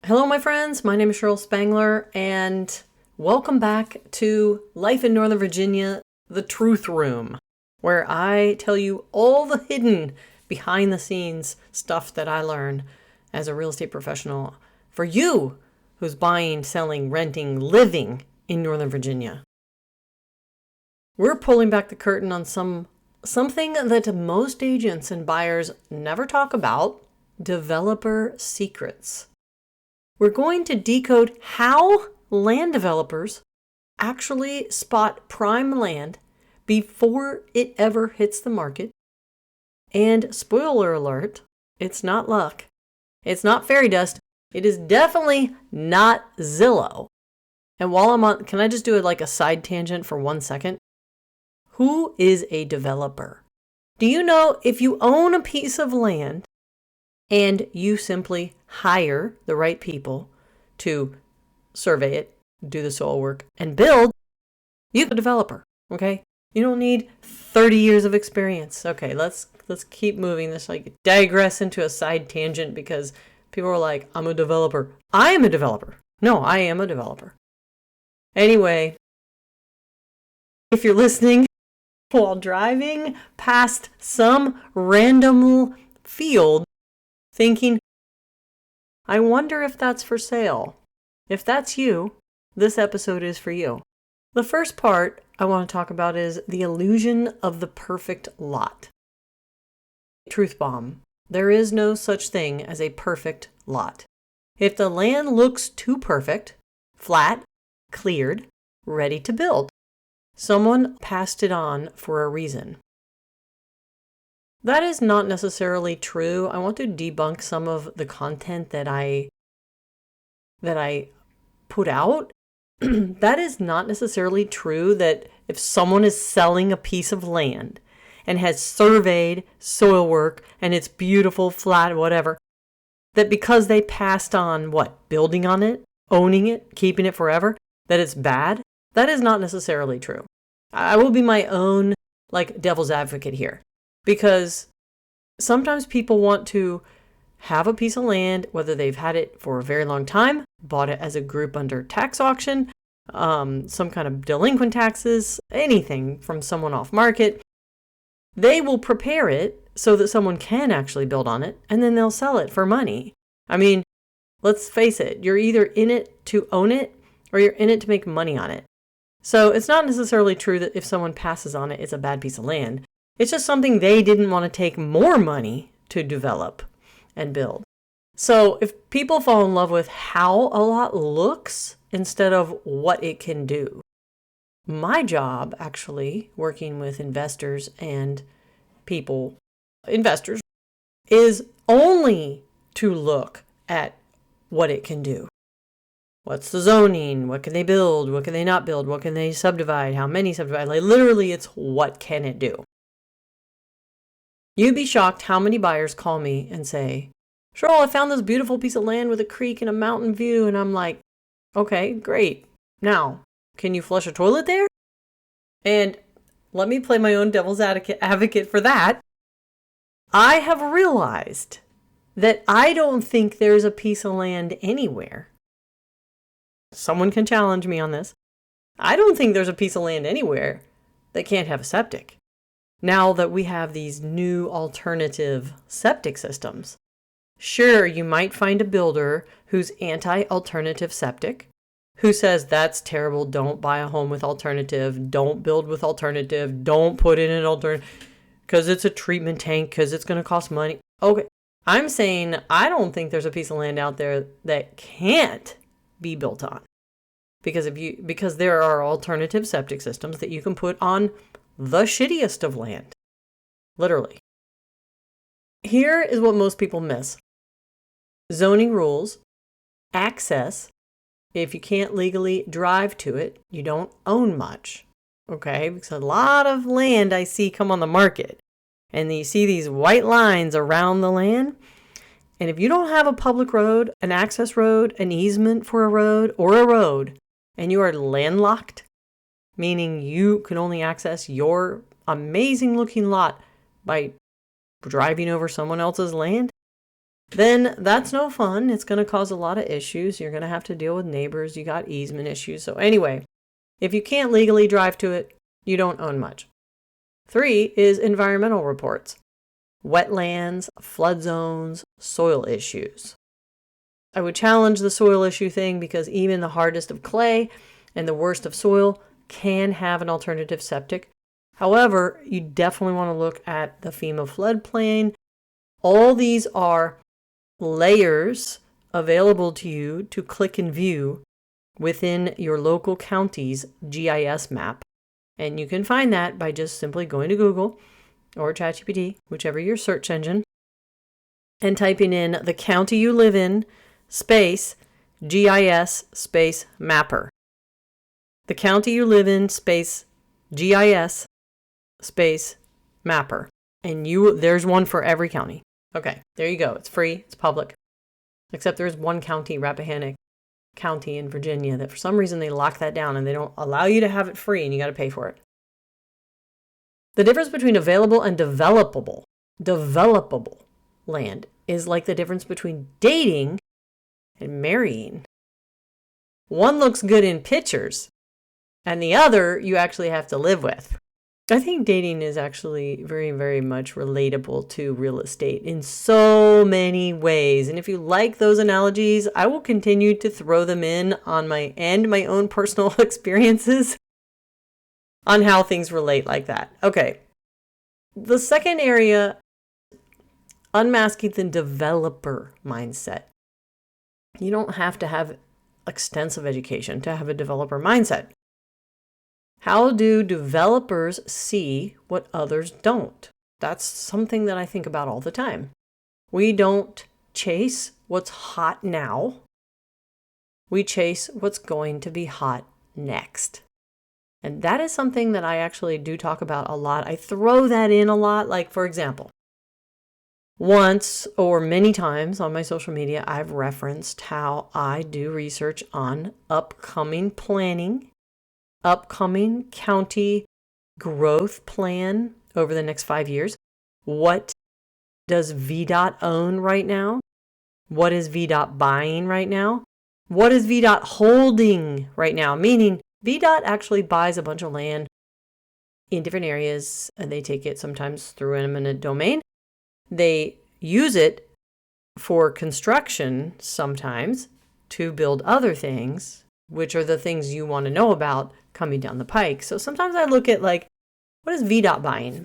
Hello, my friends. My name is Cheryl Spangler, and welcome back to Life in Northern Virginia, the Truth Room, where I tell you all the hidden behind the scenes stuff that I learn as a real estate professional for you who's buying, selling, renting, living in Northern Virginia. We're pulling back the curtain on something that most agents and buyers never talk about: developer secrets. We're going to decode how land developers actually spot prime land before it ever hits the market. And spoiler alert, it's not luck. It's not fairy dust. It is definitely not Zillow. And while I'm on, can I just do it like a side tangent for 1 second? Who is a developer? Do you know if you own a piece of land and you simply hire the right people to survey it, do the soil work, and build, you're a developer, okay? You don't need 30 years of experience. Okay, let's keep moving this, like digress into a side tangent because people are like, I'm a developer. I am a developer. No, I am a developer. Anyway, if you're listening while driving past some random field, thinking, I wonder if that's for sale. If that's you, this episode is for you. The first part I want to talk about is the illusion of the perfect lot. Truth bomb. There is no such thing as a perfect lot. If the land looks too perfect, flat, cleared, ready to build, someone passed it on for a reason. That is not necessarily true. I want to debunk some of the content that I put out. That is not necessarily true that if someone is selling a piece of land and has surveyed soil work and it's beautiful, flat, whatever, that because they passed on building on it, owning it, keeping it forever, that it's bad. That is not necessarily true. I will be my own devil's advocate here. Because sometimes people want to have a piece of land, whether they've had it for a very long time, bought it as a group under tax auction, some kind of delinquent taxes, anything from someone off market. They will prepare it so that someone can actually build on it, and then they'll sell it for money. I mean, let's face it, you're either in it to own it or you're in it to make money on it. So it's not necessarily true that if someone passes on it, it's a bad piece of land. It's just something they didn't want to take more money to develop and build. So if people fall in love with how a lot looks instead of what it can do, my job actually working with investors and investors, is only to look at what it can do. What's the zoning? What can they build? What can they not build? What can they subdivide? How many subdivide? Literally, it's what can it do? You'd be shocked how many buyers call me and say, Cheryl, I found this beautiful piece of land with a creek and a mountain view. And I'm like, okay, great. Now, can you flush a toilet there? And let me play my own devil's advocate for that. I have realized that I don't think there's a piece of land anywhere. Someone can challenge me on this. I don't think there's a piece of land anywhere that can't have a septic. Now that we have these new alternative septic systems. Sure, you might find a builder who's anti-alternative septic, who says that's terrible, don't buy a home with alternative, don't build with alternative, don't put in an alternative, because it's a treatment tank, because it's going to cost money. Okay, I'm saying I don't think there's a piece of land out there that can't be built on. Because there are alternative septic systems that you can put on the shittiest of land. Literally. Here is what most people miss. Zoning rules, access. If you can't legally drive to it, you don't own much. Okay? Because a lot of land I see come on the market. And you see these white lines around the land. And if you don't have a public road, an access road, an easement for a road, and you are landlocked, meaning you can only access your amazing looking lot by driving over someone else's land, then that's no fun. It's going to cause a lot of issues. You're going to have to deal with neighbors. You got easement issues. So anyway, if you can't legally drive to it, you don't own much. 3 is environmental reports. Wetlands, flood zones, soil issues. I would challenge the soil issue thing because even the hardest of clay and the worst of soil can have an alternative septic. However, you definitely want to look at the FEMA floodplain. All these are layers available to you to click and view within your local county's GIS map. And you can find that by just simply going to Google or ChatGPT, whichever your search engine, and typing in the county you live in, space, GIS, space, mapper. The county you live in, space, GIS, space, mapper. And there's one for every county. Okay, there you go. It's free. It's public. Except there's one county, Rappahannock County in Virginia, that for some reason they lock that down and they don't allow you to have it free and you got to pay for it. The difference between available and developable land is like the difference between dating and marrying. One looks good in pictures and the other you actually have to live with. I think dating is actually very, very much relatable to real estate in so many ways. And if you like those analogies, I will continue to throw them in on my own personal experiences on how things relate like that. Okay. The second area, unmasking the developer mindset. You don't have to have extensive education to have a developer mindset. How do developers see what others don't? That's something that I think about all the time. We don't chase what's hot now. We chase what's going to be hot next. And that is something that I actually do talk about a lot. I throw that in a lot. Like, for example, once or many times on my social media, I've referenced how I do research on upcoming planning, upcoming county growth plan over the next 5 years. What does VDOT own right now? What is VDOT buying right now? What is VDOT holding right now? Meaning VDOT actually buys a bunch of land in different areas and they take it sometimes through eminent domain. They use it for construction sometimes to build other things, which are the things you want to know about coming down the pike. So sometimes I look at like, what is VDOT buying?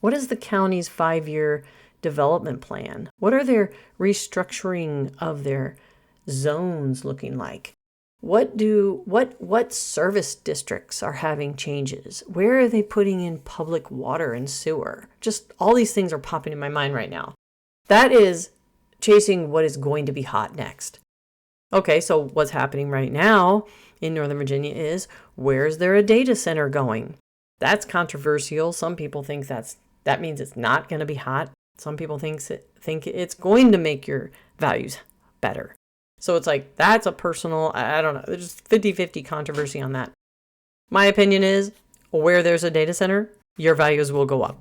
What is the county's 5-year development plan? What are their restructuring of their zones looking like? What service districts are having changes? Where are they putting in public water and sewer? Just all these things are popping in my mind right now. That is chasing what is going to be hot next. Okay, so what's happening right now in Northern Virginia is, where's there a data center going? That's controversial. Some people think that means it's not going to be hot. Some people think it's going to make your values better. So it's like, that's a personal, I don't know, there's 50-50 controversy on that. My opinion is, where there's a data center, your values will go up.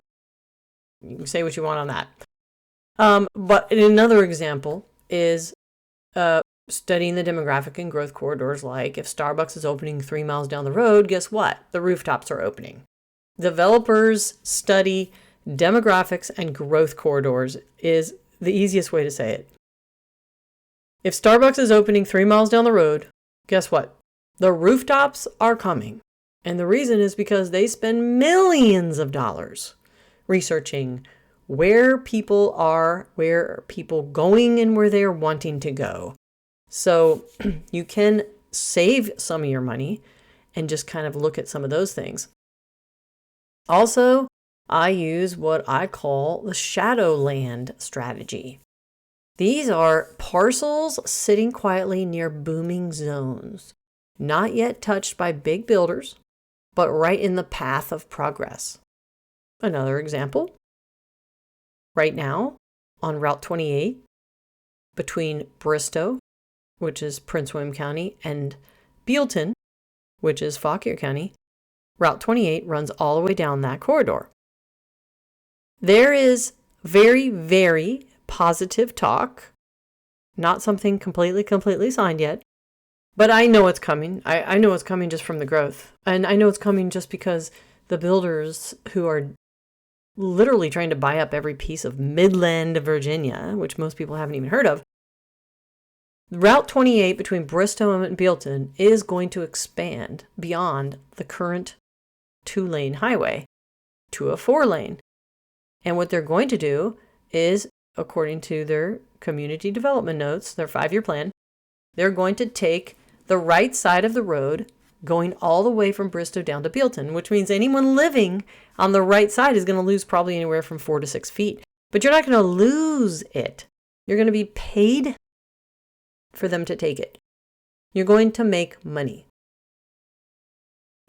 You can say what you want on that. But another example is studying the demographic and growth corridors. Like if Starbucks is opening 3 miles down the road, guess what? The rooftops are opening. Developers study demographics and growth corridors is the easiest way to say it. If Starbucks is opening 3 miles down the road, guess what? The rooftops are coming. And the reason is because they spend millions of dollars researching where people are, where are people going, and where they're wanting to go. So you can save some of your money and just kind of look at some of those things. Also, I use what I call the shadowland strategy. These are parcels sitting quietly near booming zones, not yet touched by big builders, but right in the path of progress. Another example, right now on Route 28 between Bristow, which is Prince William County, and Bealton, which is Fauquier County, Route 28 runs all the way down that corridor. There is very, very positive talk, not something completely signed yet. But I know it's coming. I know it's coming just from the growth. And I know it's coming just because the builders who are literally trying to buy up every piece of Midland Virginia, which most people haven't even heard of, Route 28 between Bristow and Bealton is going to expand beyond the current 2-lane highway to a 4-lane. And what they're going to do is, according to their community development notes, their 5-year plan, they're going to take the right side of the road going all the way from Bristow down to Bealton, which means anyone living on the right side is going to lose probably anywhere from 4 to 6 feet. But you're not going to lose it. You're going to be paid for them to take it. You're going to make money.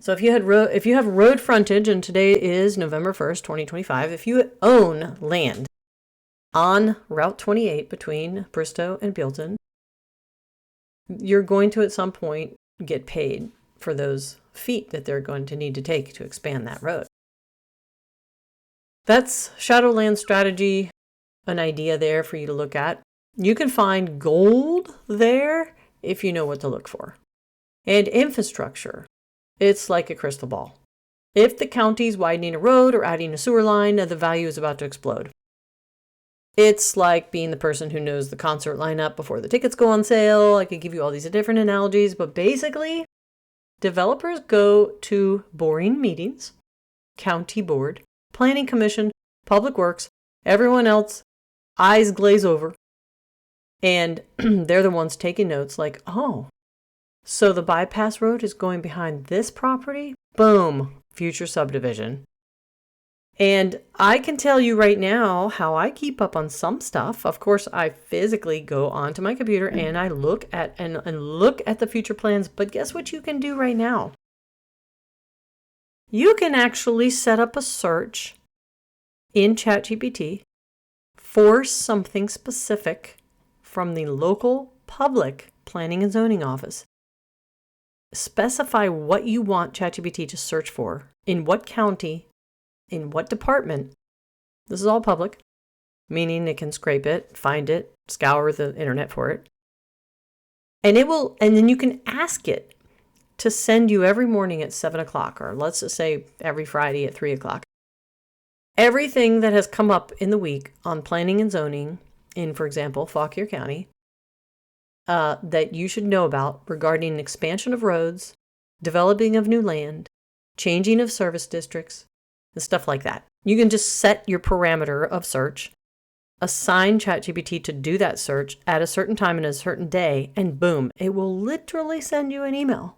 So if you have road frontage, and today is November 1st, 2025, if you own land on Route 28 between Bristow and Bealton, you're going to at some point get paid for those feet that they're going to need to take to expand that road. That's Shadowland strategy, an idea there for you to look at. You can find gold there if you know what to look for. And infrastructure, it's like a crystal ball. If the county's widening a road or adding a sewer line, the value is about to explode. It's like being the person who knows the concert lineup before the tickets go on sale. I could give you all these different analogies, but basically, developers go to boring meetings, county board, planning commission, public works, everyone else, eyes glaze over, and they're the ones taking notes like, oh, so the bypass road is going behind this property? Boom, future subdivision. And I can tell you right now how I keep up on some stuff. Of course, I physically go onto my computer and I look at and look at the future plans. But guess what you can do right now? You can actually set up a search in ChatGPT for something specific from the local public planning and zoning office. Specify what you want ChatGPT to search for, in what county, in what department. This is all public, meaning it can scrape it, find it, scour the internet for it. And then you can ask it to send you every morning at 7 o'clock, or let's just say every Friday at 3 o'clock, everything that has come up in the week on planning and zoning in, for example, Fauquier County, that you should know about regarding expansion of roads, developing of new land, changing of service districts, and stuff like that. You can just set your parameter of search, assign ChatGPT to do that search at a certain time and a certain day, and boom, it will literally send you an email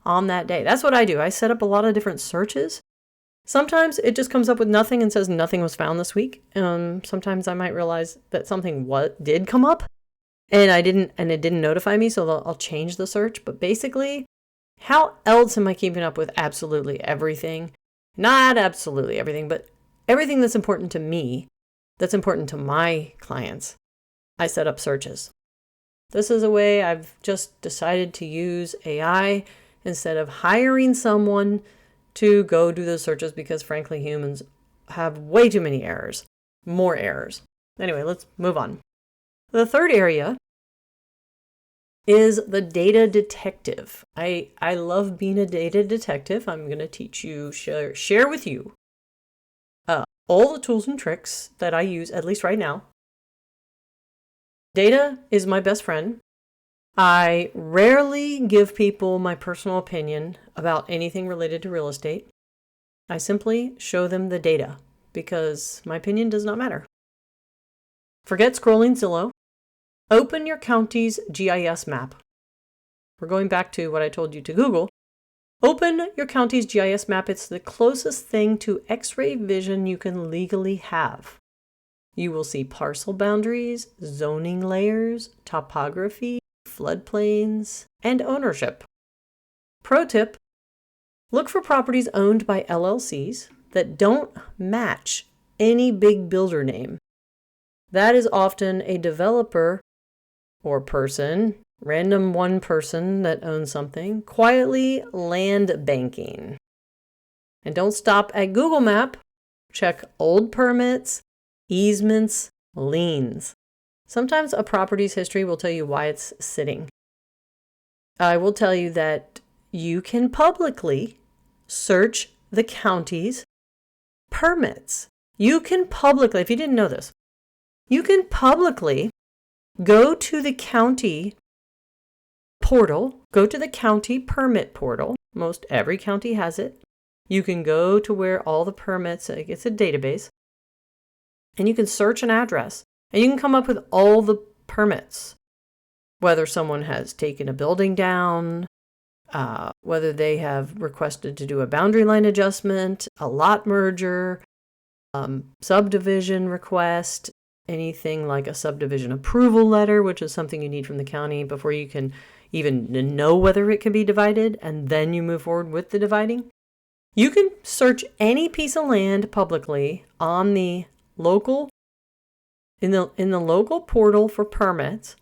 on that day. That's what I do. I set up a lot of different searches. Sometimes it just comes up with nothing and says nothing was found this week. Sometimes I might realize that something did come up and it didn't notify me, so I'll change the search. But basically, how else am I keeping up with absolutely everything? Not absolutely everything, but everything that's important to me, that's important to my clients. I set up searches. This is a way I've just decided to use AI instead of hiring someone to go do those searches, because frankly, humans have way too many errors, more errors. Anyway, let's move on. The third area is the data detective. I love being a data detective. I'm going to teach you, share with you all the tools and tricks that I use, at least right now. Data is my best friend. I rarely give people my personal opinion about anything related to real estate. I simply show them the data because my opinion does not matter. Forget scrolling Zillow. Open your county's GIS map. We're going back to what I told you to Google. Open your county's GIS map. It's the closest thing to X-ray vision you can legally have. You will see parcel boundaries, zoning layers, topography, floodplains, and ownership. Pro tip, look for properties owned by LLCs that don't match any big builder name. That is often a developer or person, random one person that owns something, quietly land banking. And don't stop at Google Map. Check old permits, easements, liens. Sometimes a property's history will tell you why it's sitting. I will tell you that you can publicly search the county's permits. You can publicly, if you didn't know this, you can publicly go to the county portal, go to the county permit portal. Most every county has it. You can go to where all the permits, it's a database, and you can search an address and you can come up with all the permits, whether someone has taken a building down, whether they have requested to do a boundary line adjustment, a lot merger, subdivision request, anything like a subdivision approval letter, which is something you need from the county before you can even know whether it can be divided, and then you move forward with the dividing. You can search any piece of land publicly on the local, in the local portal for permits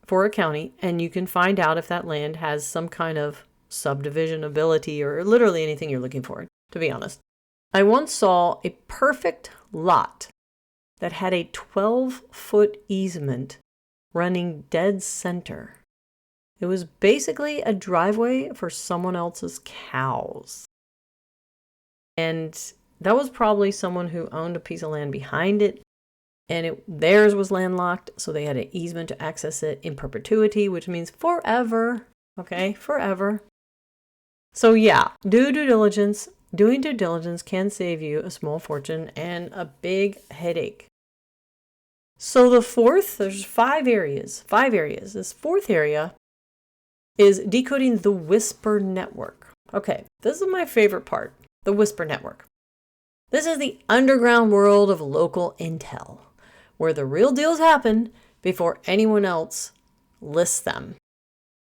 for a county, and you can find out if that land has some kind of subdivision ability or literally anything you're looking for, to be honest. I once saw a perfect lot that had a 12-foot easement running dead center. It was basically a driveway for someone else's cows. And that was probably someone who owned a piece of land behind it, and theirs was landlocked, so they had an easement to access it in perpetuity, which means forever. Okay, forever. So yeah, do due diligence. Doing due diligence can save you a small fortune and a big headache. So there's five areas. This fourth area is decoding the whisper network. Okay, this is my favorite part, the whisper network. This is the underground world of local intel, where the real deals happen before anyone else lists them.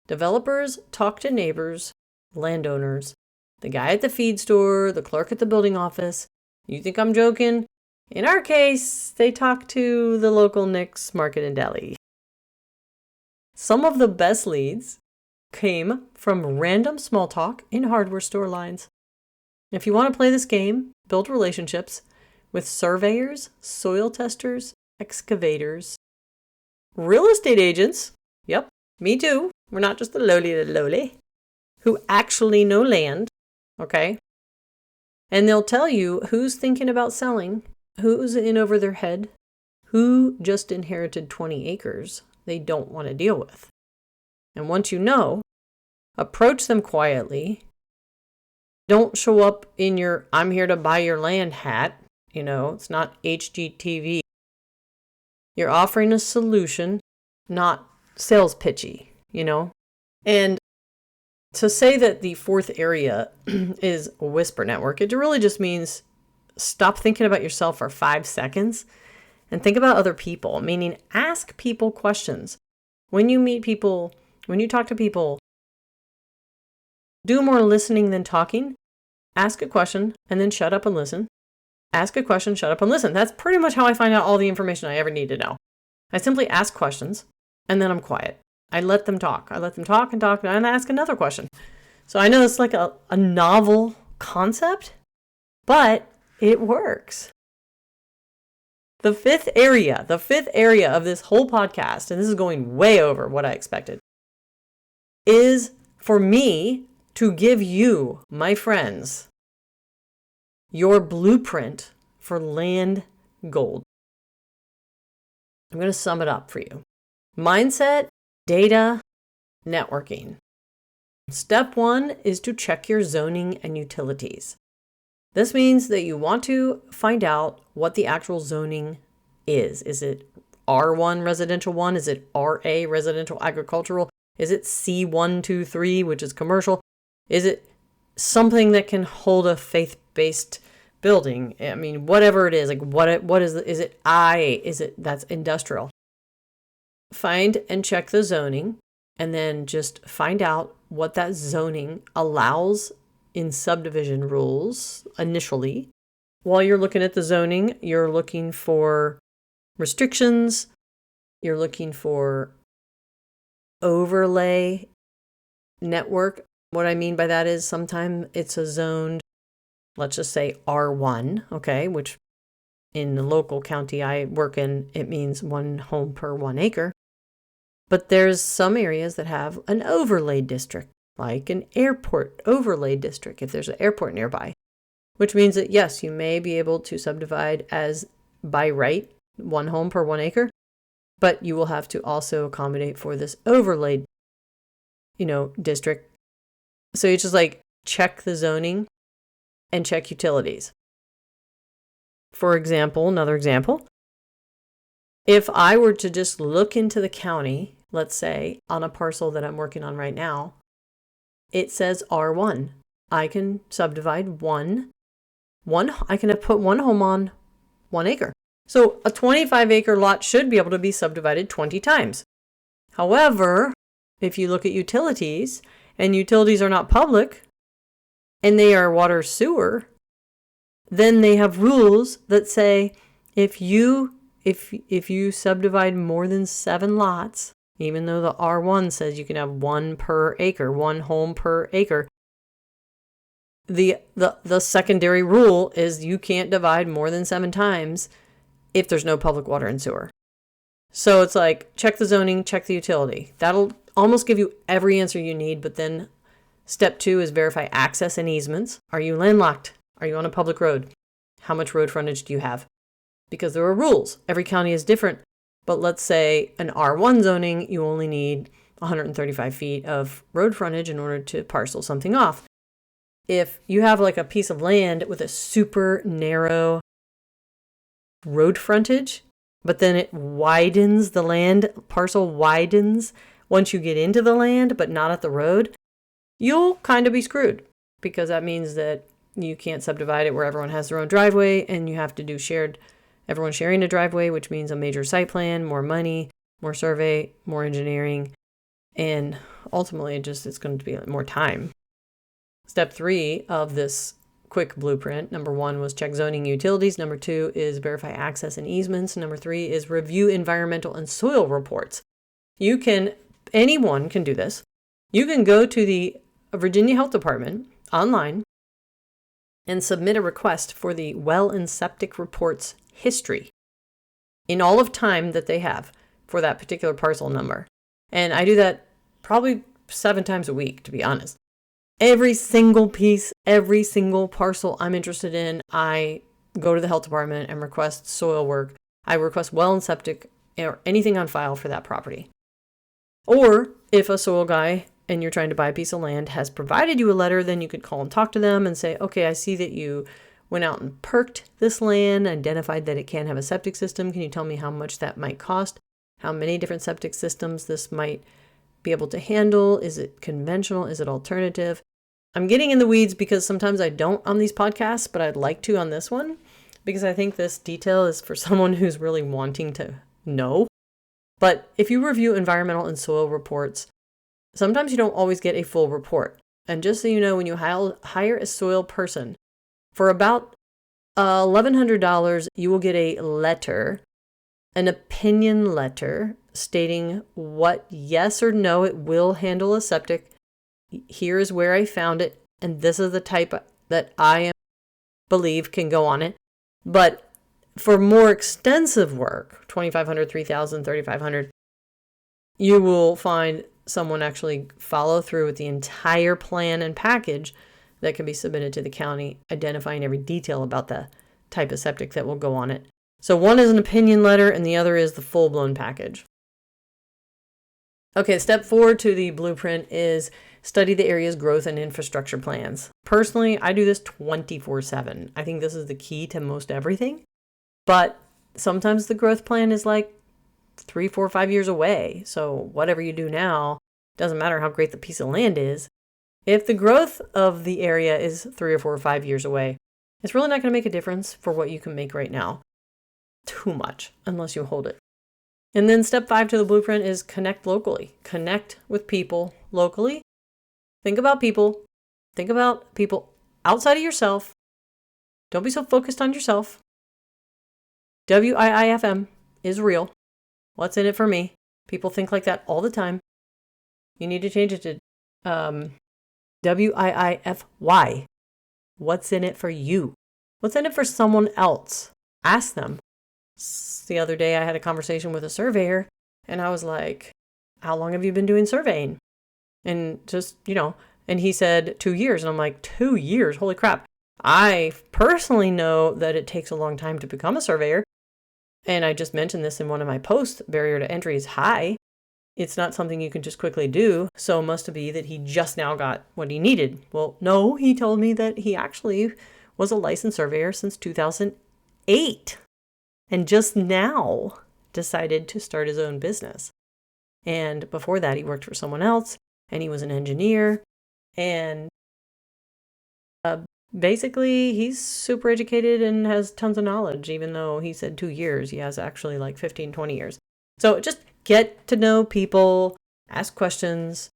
Developers talk to neighbors, landowners, the guy at the feed store, the clerk at the building office. You think I'm joking? In our case, they talk to the local Nick's Market and Deli. Some of the best leads came from random small talk in hardware store lines. If you want to play this game, build relationships with surveyors, soil testers, excavators, real estate agents. Yep, me too. We're not just the lowly, who actually know land. Okay. And they'll tell you who's thinking about selling, who's in over their head, who just inherited 20 acres they don't want to deal with. And once you know, approach them quietly. Don't show up in your "I'm here to buy your land" hat. It's not HGTV. You're offering a solution, not sales pitchy, And to say that the fourth area is a whisper network, it really just means stop thinking about yourself for 5 seconds and think about other people, meaning ask people questions. When you meet people, when you talk to people, do more listening than talking. Ask a question and then shut up and listen. Ask a question, shut up and listen. That's pretty much how I find out all the information I ever need to know. I simply ask questions and then I'm quiet. I let them talk. I let them talk and talk and I ask another question. So I know it's like a novel concept, but it works. The fifth area of this whole podcast, and this is going way over what I expected, is for me to give you, my friends, your blueprint for land gold. I'm going to sum it up for you. Mindset, data, networking. Step 1 is to check your zoning and utilities. This means that you want to find out what the actual zoning is. Is it R1 residential 1? Is it RA residential agricultural? Is it C123, which is commercial? Is it something that can hold a faith-based building? I mean, whatever it is, like what is it that's industrial? Find and check the zoning and then just find out what that zoning allows in subdivision rules initially. While you're looking at the zoning, you're looking for restrictions, you're looking for overlay network. What I mean by that is sometimes it's a zoned, let's just say R1, okay, which In the local county I work in, it means 1 home per 1 acre. But there's some areas that have an overlay district, like an airport overlay district, if there's an airport nearby, which means that yes, you may be able to subdivide as by right 1 home per 1 acre, but you will have to also accommodate for this overlay, district. So you just like check the zoning and check utilities. For example, another example, if I were to just look into the county, let's say on a parcel that I'm working on right now, it says R1. I can subdivide I can put 1 home on 1 acre. So a 25-acre lot should be able to be subdivided 20 times. However, if you look at utilities, and utilities are not public, and they are water sewer, then they have rules that say if you subdivide more than 7 lots, even though the R1 says you can have 1 per acre, 1 home per acre, the secondary rule is you can't divide more than 7 times if there's no public water and sewer. So it's like, check the zoning, check the utility. That'll almost give you every answer you need. But then step 2 is verify access and easements. Are you landlocked? Are you on a public road? How much road frontage do you have? Because there are rules. Every county is different. But let's say an R1 zoning, you only need 135 feet of road frontage in order to parcel something off. If you have like a piece of land with a super narrow road frontage, but then it widens, the land parcel widens once you get into the land, but not at the road, you'll kind of be screwed, because that means that you can't subdivide it where everyone has their own driveway, and you have to do everyone sharing a driveway, which means a major site plan, more money, more survey, more engineering, and ultimately it's going to be more time. Step 3 of this quick blueprint, number 1 was check zoning utilities. Number 2 is verify access and easements. Number 3 is review environmental and soil reports. Anyone can do this. You can go to the Virginia Health Department online and submit a request for the well and septic reports history in all of time that they have for that particular parcel number. And I do that probably 7 times a week, to be honest. Every single piece, every single parcel I'm interested in, I go to the health department and request soil work. I request well and septic or anything on file for that property. Or if a soil guy and you're trying to buy a piece of land has provided you a letter, then you could call and talk to them and say, okay, I see that you went out and perked this land, identified that it can have a septic system. Can you tell me how much that might cost? How many different septic systems this might be able to handle? Is it conventional? Is it alternative? I'm getting in the weeds because sometimes I don't on these podcasts, but I'd like to on this one, because I think this detail is for someone who's really wanting to know. But if you review environmental and soil reports, sometimes you don't always get a full report. And just so you know, when you hire a soil person, for about $1,100, you will get a letter, an opinion letter stating what yes or no it will handle a septic. Here is where I found it, and this is the type that I believe can go on it. But for more extensive work, $2,500, $3,000, $3,500, you will find someone actually follow through with the entire plan and package that can be submitted to the county, identifying every detail about the type of septic that will go on it. So one is an opinion letter, and the other is the full-blown package. Okay, step 4 to the blueprint is study the area's growth and infrastructure plans. Personally, I do this 24/7. I think this is the key to most everything. But sometimes the growth plan is like 3, 4, 5 years away. So whatever you do now, doesn't matter how great the piece of land is. If the growth of the area is 3 or 4 or 5 years away, it's really not going to make a difference for what you can make right now. Too much, unless you hold it. And then step 5 to the blueprint is connect locally. Connect with people locally. Think about people. Think about people outside of yourself. Don't be so focused on yourself. WIIFM is real. What's in it for me? People think like that all the time. You need to change it to WIIFY. What's in it for you? What's in it for someone else? ask them. The other day I had a conversation with a surveyor and I was like, how long have you been doing surveying? And just, and he said 2 years. And I'm like, 2 years? Holy crap. I personally know that it takes a long time to become a surveyor. And I just mentioned this in one of my posts, barrier to entry is high. It's not something you can just quickly do. So it must be that he just now got what he needed. Well, no, he told me that he actually was a licensed surveyor since 2008 and just now decided to start his own business. And before that, he worked for someone else and he was an engineer. And basically, he's super educated and has tons of knowledge, even though he said 2 years. He has actually like 15, 20 years. So just get to know people, ask questions,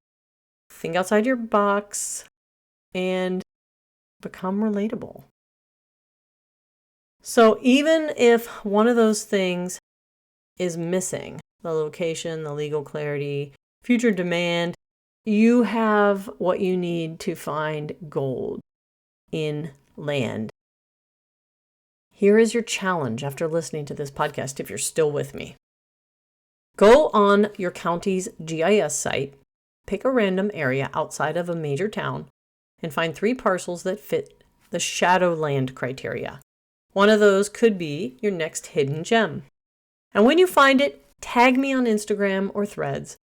think outside your box, and become relatable. So even if one of those things is missing, the location, the legal clarity, future demand, you have what you need to find gold in land. Here is your challenge after listening to this podcast, if you're still with me. Go on your county's GIS site, pick a random area outside of a major town, and find 3 parcels that fit the shadow land criteria. One of those could be your next hidden gem. And when you find it, tag me on Instagram or Threads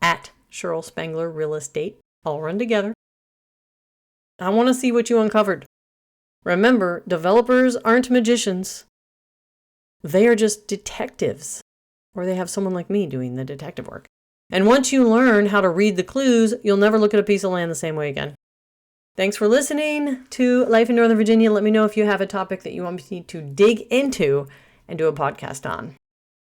at Cheryl Spangler Real Estate, all run together. I want to see what you uncovered. Remember, developers aren't magicians. They are just detectives, or they have someone like me doing the detective work. And once you learn how to read the clues, you'll never look at a piece of land the same way again. Thanks for listening to Life in Northern Virginia. Let me know if you have a topic that you want me to dig into and do a podcast on.